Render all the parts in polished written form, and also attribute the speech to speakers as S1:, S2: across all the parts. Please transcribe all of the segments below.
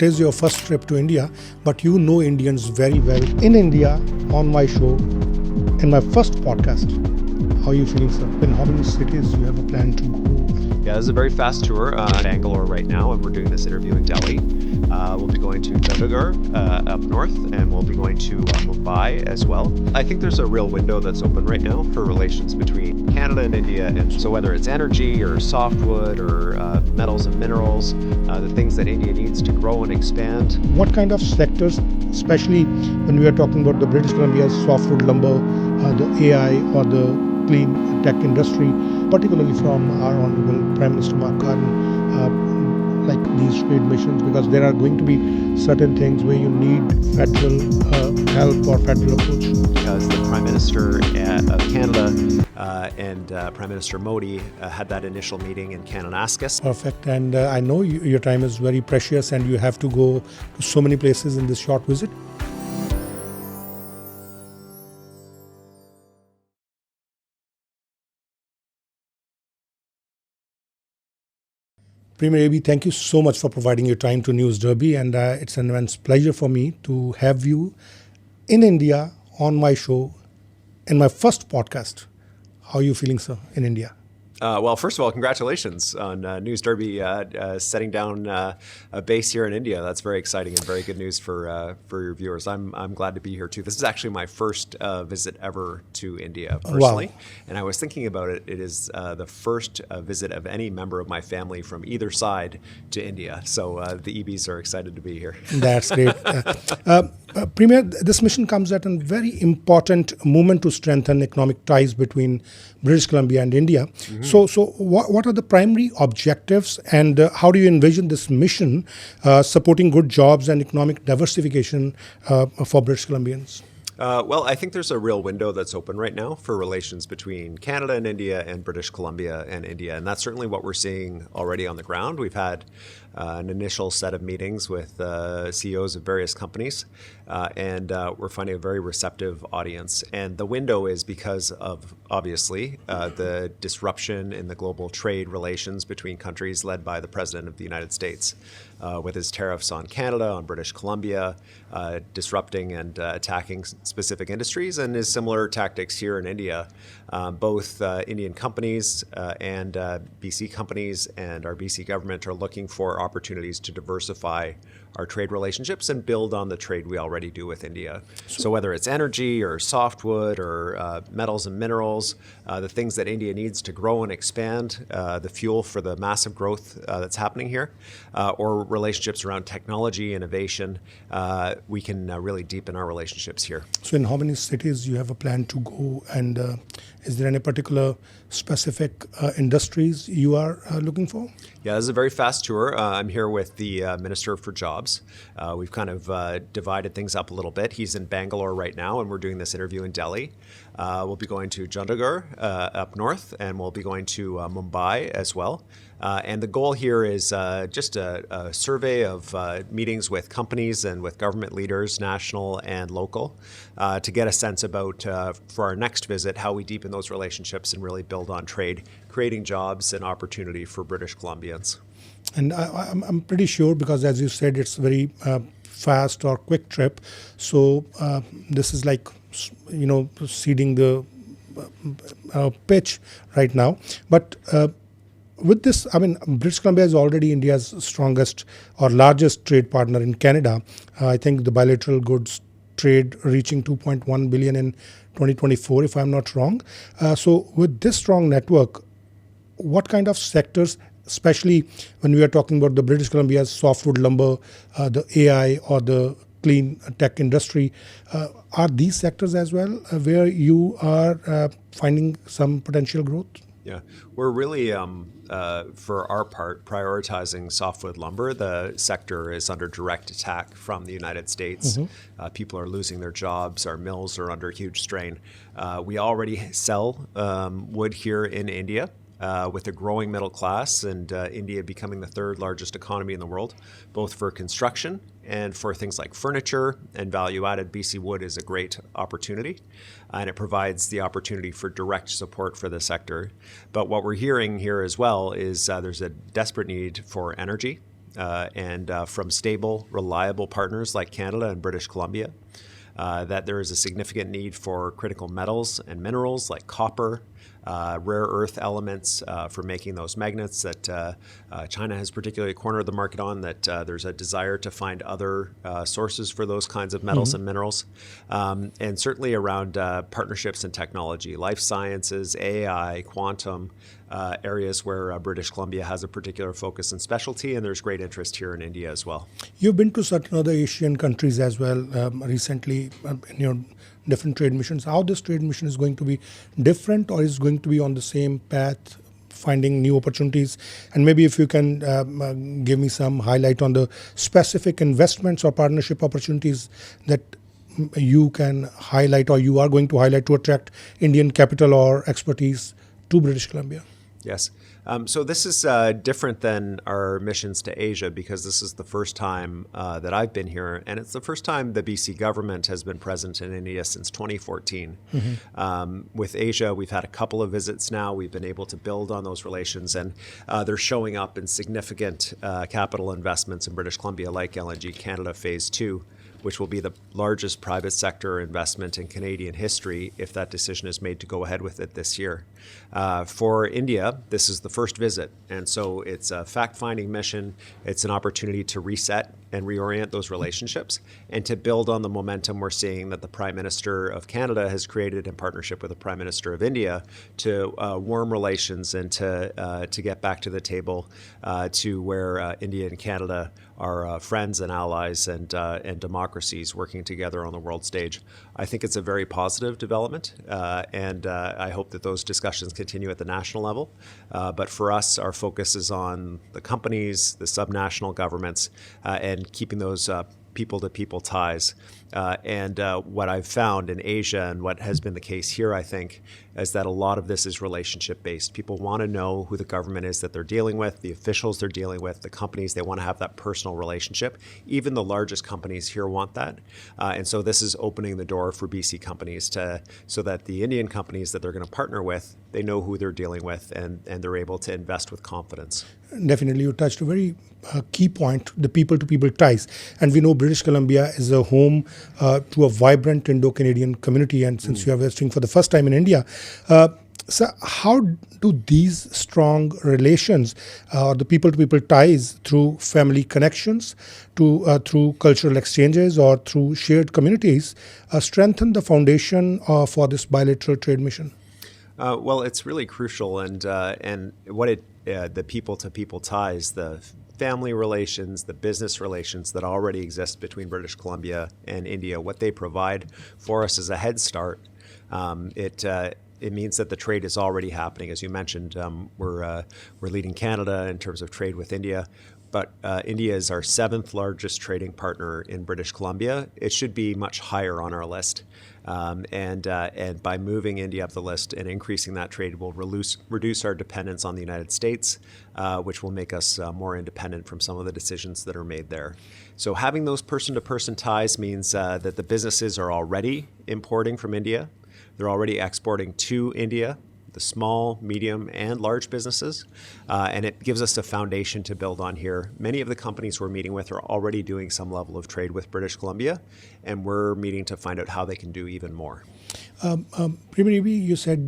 S1: is your first trip to India, but you know Indians very well. In India, on my show, in my first podcast, how are you feeling, sir? In how many cities you have a plan to go?
S2: Yeah, this is a very fast tour in Bangalore right now, and we're doing this interview in Delhi. We'll be going to Chandigarh up north, and we'll be going to Mumbai as well. I think there's a real window that's open right now for relations between Canada and India, and so whether it's energy or softwood or metals and minerals, the things that India needs to grow and expand.
S1: What kind of sectors, especially when we are talking about the British Columbia's softwood lumber, the AI or the clean tech industry, particularly from our Honorable Prime Minister Mark Carney, like these trade missions, because there are going to be certain things where you need federal help or federal approach.
S2: Because the Prime Minister of Canada and Prime Minister Modi had that initial meeting in Kananaskis.
S1: Perfect. And I know your time is very precious and you have to go to so many places in this short visit. Premier Eby, thank you so much for providing your time to News Derby, and it's an immense pleasure for me to have you in India on my show, in my first podcast. How are you feeling, sir, in India?
S2: Well, first of all, congratulations on News Derby setting down a base here in India. That's very exciting and very good news for your viewers. I'm glad to be here too. This is actually my first visit ever to India personally,
S1: Wow.
S2: And I was thinking about it. It is the first visit of any member of my family from either side to India. So the Ebys are excited to be here.
S1: That's great. Premier, this mission comes at a very important moment to strengthen economic ties between British Columbia and India. Mm-hmm. So what are the primary objectives, and how do you envision this mission supporting good jobs and economic diversification for British Columbians?
S2: Well, I think there's a real window that's open right now for relations between Canada and India and British Columbia and India. And that's certainly what we're seeing already on the ground. We've had an initial set of meetings with CEOs of various companies, and we're finding a very receptive audience. And the window is because of, obviously, the disruption in the global trade relations between countries led by the President of the United States, with his tariffs on Canada, on British Columbia, disrupting and attacking specific industries, and his similar tactics here in India. Both Indian companies and BC companies and our BC government are looking for opportunities to diversify our trade relationships and build on the trade we already do with India. So whether it's energy or softwood or metals and minerals, the things that India needs to grow and expand, the fuel for the massive growth that's happening here, or relationships around technology, innovation, we can really deepen our relationships here.
S1: So in how many cities you have a plan to go, and is there any particular specific industries you are looking for?
S2: Yeah, this is a very fast tour. I'm here with the Minister for Jobs. We've kind of divided things up a little bit. He's in Bangalore right now, and we're doing this interview in Delhi. We'll be going to Chandigarh up north, and we'll be going to Mumbai as well. And the goal here is just a survey of meetings with companies and with government leaders, national and local, to get a sense about, for our next visit, how we deepen those relationships and really build on trade, creating jobs and opportunity for British Columbians.
S1: And I'm pretty sure, because as you said, it's a very fast or quick trip. So this is like, seeding the pitch right now. But with this, British Columbia is already India's strongest or largest trade partner in Canada. I think the bilateral goods trade reaching 2.1 billion in 2024, if I'm not wrong. So with this strong network, what kind of sectors, especially when we are talking about the British Columbia's softwood lumber, the AI or the clean tech industry, are these sectors as well where you are finding some potential growth?
S2: Yeah, we're really, for our part, prioritizing softwood lumber. The sector is under direct attack from the United States. Mm-hmm. People are losing their jobs. Our mills are under huge strain. We already sell wood here in India. With a growing middle class and India becoming the third largest economy in the world, both for construction and for things like furniture and value-added. BC Wood is a great opportunity, and it provides the opportunity for direct support for the sector. But what we're hearing here as well is there's a desperate need for energy. and from stable, reliable partners like Canada and British Columbia. That there is a significant need for critical metals and minerals like copper, rare earth elements for making those magnets that China has particularly cornered the market on, that there's a desire to find other sources for those kinds of metals and minerals. And certainly around partnerships in technology, life sciences, AI, quantum, areas where British Columbia has a particular focus and specialty, and there's great interest here in India as well.
S1: You've been to certain other Asian countries as well recently in your different trade missions. How this trade mission is going to be different, or is going to be on the same path, finding new opportunities? And maybe if you can give me some highlight on the specific investments or partnership opportunities that you can highlight, or you are going to highlight, to attract Indian capital or expertise to British Columbia.
S2: Yes. So this is different than our missions to Asia, because this is the first time that I've been here, and it's the first time the BC government has been present in India since 2014. With Asia, we've had a couple of visits now. We've been able to build on those relations, and they're showing up in significant capital investments in British Columbia, like LNG Canada Phase 2, which will be the largest private sector investment in Canadian history if that decision is made to go ahead with it this year. For India, this is the first visit, and so it's a fact-finding mission. It's an opportunity to reset and reorient those relationships and to build on the momentum we're seeing that the Prime Minister of Canada has created in partnership with the Prime Minister of India to warm relations and to get back to the table to where India and Canada are friends and allies and democracies working together on the world stage. I think it's a very positive development, and I hope that those discussions continue at the national level. But for us, our focus is on the companies, the subnational governments, and keeping those people-to-people ties. And what I've found in Asia, and what has been the case here, I think, is that a lot of this is relationship-based. People want to know who the government is that they're dealing with, the officials they're dealing with, the companies. They want to have that personal relationship. Even the largest companies here want that. And so this is opening the door for BC companies so that the Indian companies that they're going to partner with, they know who they're dealing with, and they're able to invest with confidence.
S1: Definitely, you touched a very key point, the people-to-people ties. And we know British Columbia is a home to a vibrant Indo-Canadian community, and since you are visiting for the first time in India, so how do these strong relations, or the people-to-people ties through family connections, through cultural exchanges, or through shared communities, strengthen the foundation for this bilateral trade mission?
S2: Well, it's really crucial, and what the people-to-people ties, the family relations, the business relations that already exist between British Columbia and India, what they provide for us is a head start. It means that the trade is already happening. As you mentioned, we're leading Canada in terms of trade with India, but India is our 7th largest trading partner in British Columbia. It should be much higher on our list. And by moving India up the list and increasing that trade will reduce our dependence on the United States, which will make us more independent from some of the decisions that are made there. So having those person-to-person ties means that the businesses are already importing from India. They're already exporting to India, the small, medium, and large businesses, and it gives us a foundation to build on here. Many of the companies we're meeting with are already doing some level of trade with British Columbia, and we're meeting to find out how they can do even more.
S1: Premier Eby, you said,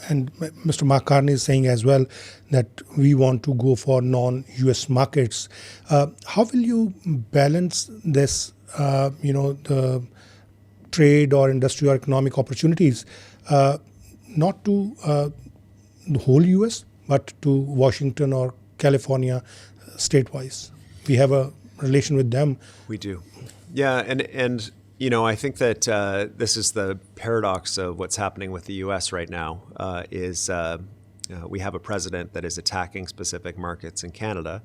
S1: and Mr. Mark Carney is saying as well, that we want to go for non-US markets. How will you balance this, the trade or industry or economic opportunities, not to the whole US, but to Washington or California state-wise? We have a relation with them.
S2: We do. Yeah, and I think that this is the paradox of what's happening with the U.S. right now, is we have a president that is attacking specific markets in Canada,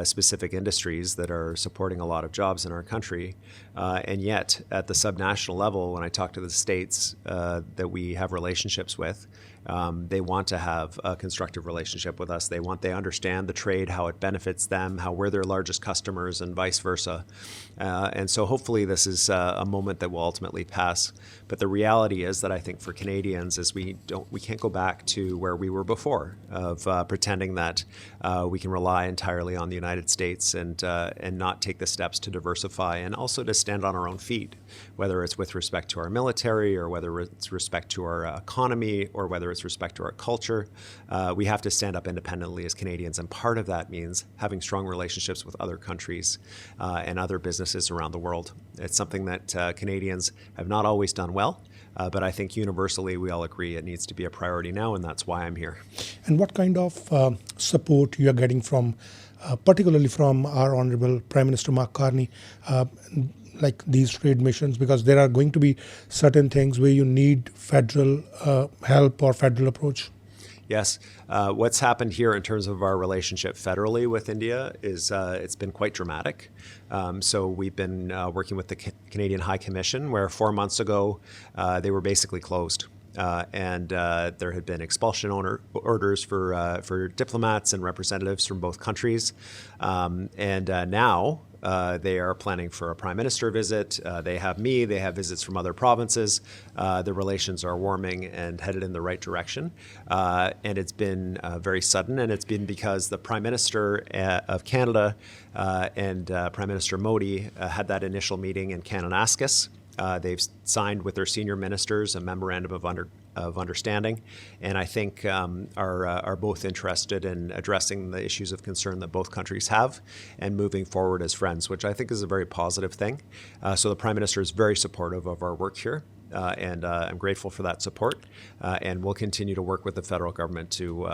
S2: specific industries that are supporting a lot of jobs in our country. And yet, at the subnational level, when I talk to the states that we have relationships with, they want to have a constructive relationship with us. They understand the trade, how it benefits them, how we're their largest customers, and vice versa. And so hopefully this is a moment that will ultimately pass. But the reality is that I think for Canadians is we can't go back to where we were before, of pretending that we can rely entirely solely on the United States and not take the steps to diversify and also to stand on our own feet, whether it's with respect to our military or whether it's respect to our economy or whether it's respect to our culture. We have to stand up independently as Canadians, and part of that means having strong relationships with other countries and other businesses around the world. It's something that Canadians have not always done well, but I think universally we all agree it needs to be a priority now, and that's why I'm here.
S1: And what kind of support you are getting from, particularly from our Honorable Prime Minister Mark Carney, like these trade missions, because there are going to be certain things where you need federal help or federal approach?
S2: Yes. What's happened here in terms of our relationship federally with India is it's been quite dramatic. So we've been working with the Canadian High Commission, where 4 months ago they were basically closed. And there had been expulsion orders for diplomats and representatives from both countries. And now they are planning for a prime minister visit. They have me. They have visits from other provinces. The relations are warming and headed in the right direction. And it's been very sudden, and it's been because the Prime Minister of Canada and Prime Minister Modi had that initial meeting in Kananaskis. They've signed with their senior ministers a memorandum of understanding, and I think are both interested in addressing the issues of concern that both countries have and moving forward as friends, which I think is a very positive thing. So the Prime Minister is very supportive of our work here, and I'm grateful for that support, and we'll continue to work with the federal government to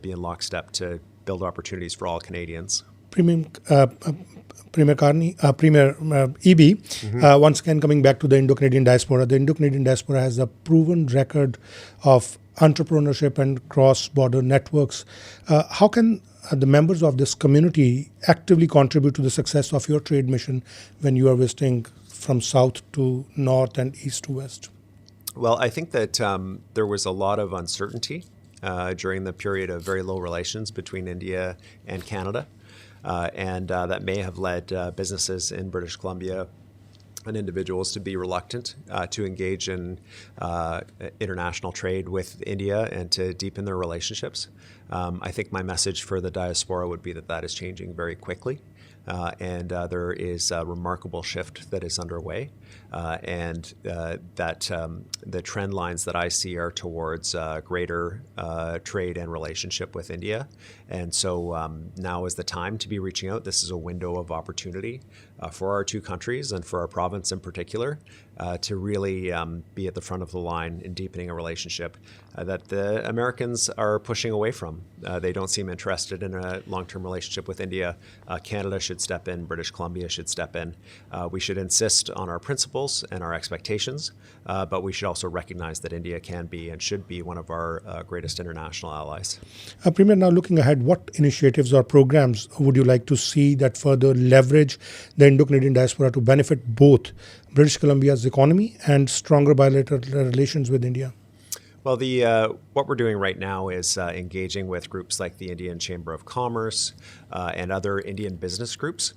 S2: be in lockstep to build opportunities for all Canadians. Premier
S1: Eby, once again coming back to the Indo-Canadian diaspora. The Indo-Canadian diaspora has a proven record of entrepreneurship and cross-border networks. How can the members of this community actively contribute to the success of your trade mission when you are visiting from south to north and east to west?
S2: Well, I think that there was a lot of uncertainty during the period of very low relations between India and Canada. And that may have led businesses in British Columbia and individuals to be reluctant to engage in international trade with India and to deepen their relationships. I think my message for the diaspora would be that that is changing very quickly. And there is a remarkable shift that is underway, and that the trend lines that I see are towards greater trade and relationship with India. And so now is the time to be reaching out. This is a window of opportunity for our two countries and for our province in particular to really be at the front of the line in deepening a relationship that the Americans are pushing away from. They don't seem interested in a long-term relationship with India. Canada should step in. British Columbia should step in. We should insist on our principles and our expectations, but we should also recognize that India can be and should be one of our greatest international allies.
S1: Premier, now looking ahead, what initiatives or programs would you like to see that further leverage the Indo-Canadian diaspora to benefit both British Columbia's economy and stronger bilateral relations with India?
S2: Well, what we're doing right now is engaging with groups like the Indian Chamber of Commerce and other Indian business groups.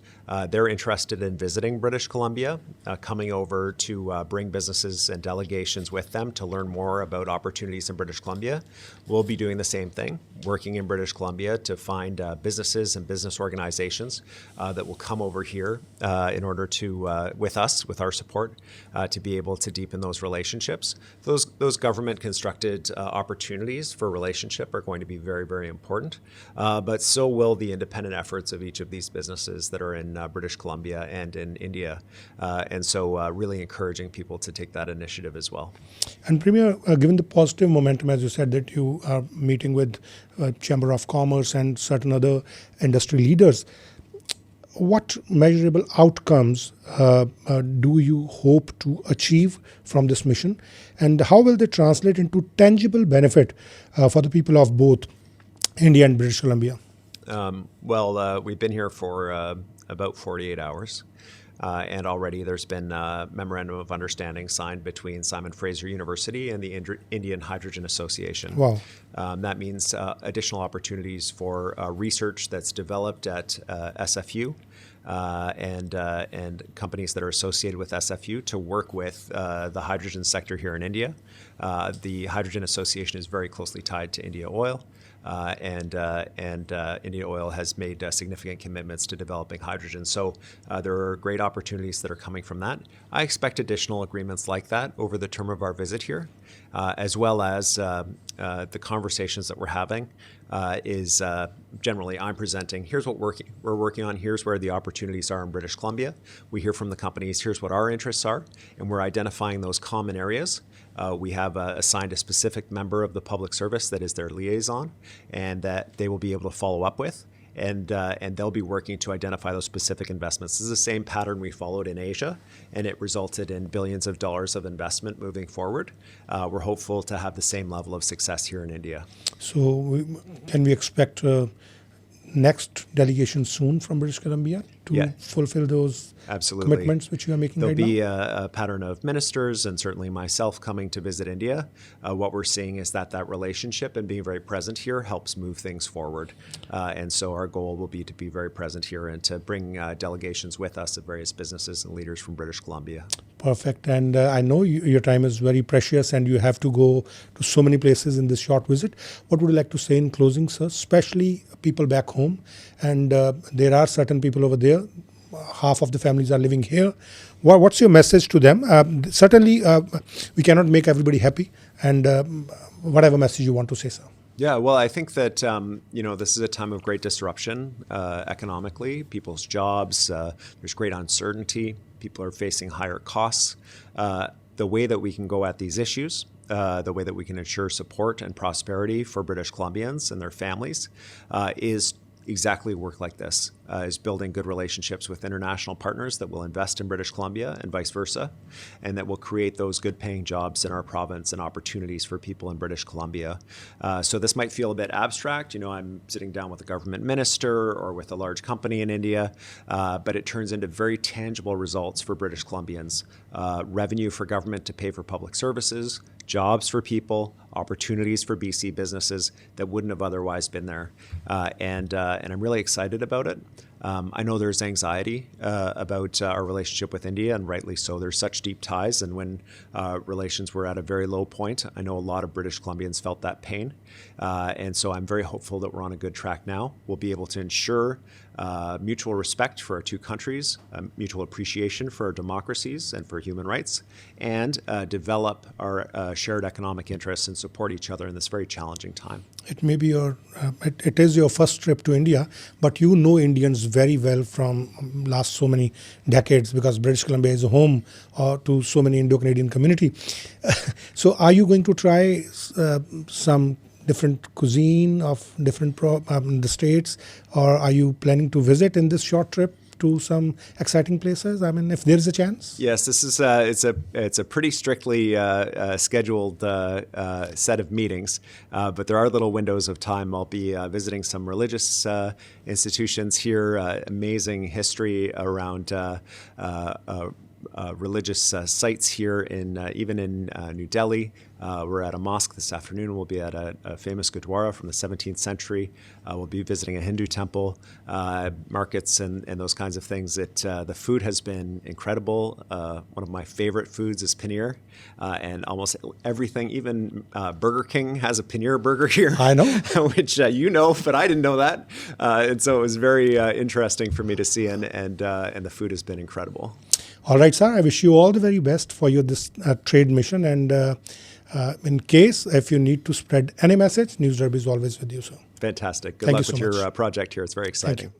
S2: They're interested in visiting British Columbia, coming over to bring businesses and delegations with them to learn more about opportunities in British Columbia. We'll be doing the same thing, working in British Columbia to find businesses and business organizations that will come over here in order to, with us, with our support, to be able to deepen those relationships. Those government constructed opportunities for relationship are going to be very, very important, but so will the independent efforts of each of these businesses that are in British Columbia and in India. And so really encouraging people to take that initiative as well.
S1: And Premier, given the positive momentum, as you said, that you are meeting with Chamber of Commerce and certain other industry leaders, what measurable outcomes do you hope to achieve from this mission, and how will they translate into tangible benefit for the people of both India and British Columbia?
S2: We've been here for about 48 hours. And already there's been a memorandum of understanding signed between Simon Fraser University and the Indian Hydrogen Association.
S1: Wow.
S2: That means additional opportunities for research that's developed at SFU and companies that are associated with SFU to work with the hydrogen sector here in India. The Hydrogen Association is very closely tied to India Oil. and Indian Oil has made significant commitments to developing hydrogen. So there are great opportunities that are coming from that. I expect additional agreements like that over the term of our visit here, as well as the conversations that we're having is generally I'm presenting, here's what we're working on, here's where the opportunities are in British Columbia. We hear from the companies, here's what our interests are, and we're identifying those common areas. We have assigned a specific member of the public service that is their liaison, and that they will be able to follow up with. And they'll be working to identify those specific investments. This is the same pattern we followed in Asia, and it resulted in billions of dollars of investment moving forward. We're hopeful to have the same level of success here in India.
S1: So can we expect next delegation soon from British Columbia to fulfill those commitments which you are making right now?
S2: There'll be a pattern of ministers and certainly myself coming to visit India. What we're seeing is that relationship and being very present here helps move things forward. And so our goal will be to be very present here and to bring delegations with us of various businesses and leaders from British Columbia.
S1: Perfect. And I know your time is very precious and you have to go to so many places in this short visit. What would you like to say in closing, sir? Especially people back home. And there are certain people over there. Half of the families are living here. What's your message to them? Certainly, we cannot make everybody happy. And whatever message you want to say, sir.
S2: Yeah, well, I think that this is a time of great disruption economically. People's jobs, there's great uncertainty. People are facing higher costs. The way that we can go at these issues, the way that we can ensure support and prosperity for British Columbians and their families is exactly work like this, is building good relationships with international partners that will invest in British Columbia and vice versa, and that will create those good paying jobs in our province and opportunities for people in British Columbia. So this might feel a bit abstract. I'm sitting down with a government minister or with a large company in India, but it turns into very tangible results for British Columbians. Revenue for government to pay for public services, jobs for people, opportunities for BC businesses that wouldn't have otherwise been there. And I'm really excited about it. I know there's anxiety about our relationship with India, and rightly so. There's such deep ties, and when relations were at a very low point, I know a lot of British Columbians felt that pain. And so I'm very hopeful that we're on a good track now. We'll be able to ensure mutual respect for our two countries, mutual appreciation for our democracies and for human rights, and develop our shared economic interests and support each other in this very challenging time.
S1: It may be it is your first trip to India, but you know Indians very well from last so many decades because British Columbia is a home to so many Indo-Canadian community. So are you going to try some different cuisine of different the states, or are you planning to visit in this short trip to some exciting places? I mean, if there is a chance.
S2: Yes, this is it's a pretty strictly scheduled set of meetings, but there are little windows of time. I'll be visiting some religious institutions here. Amazing history around religious sites here even in New Delhi. We're at a mosque this afternoon. We'll be at a famous Gurdwara from the 17th century. We'll be visiting a Hindu temple, markets and those kinds of things. The food has been incredible. One of my favorite foods is paneer, and almost everything, even Burger King has a paneer burger here.
S1: I know.
S2: Which but I didn't know that. And so it was very interesting for me to see, and the food has been incredible.
S1: All right, sir. I wish you all the very best for this trade mission. And in case, if you need to spread any message, News Derby is always with you, sir.
S2: Fantastic. Good
S1: Thank
S2: luck
S1: you
S2: with
S1: so
S2: your
S1: much.
S2: project here. It's very exciting.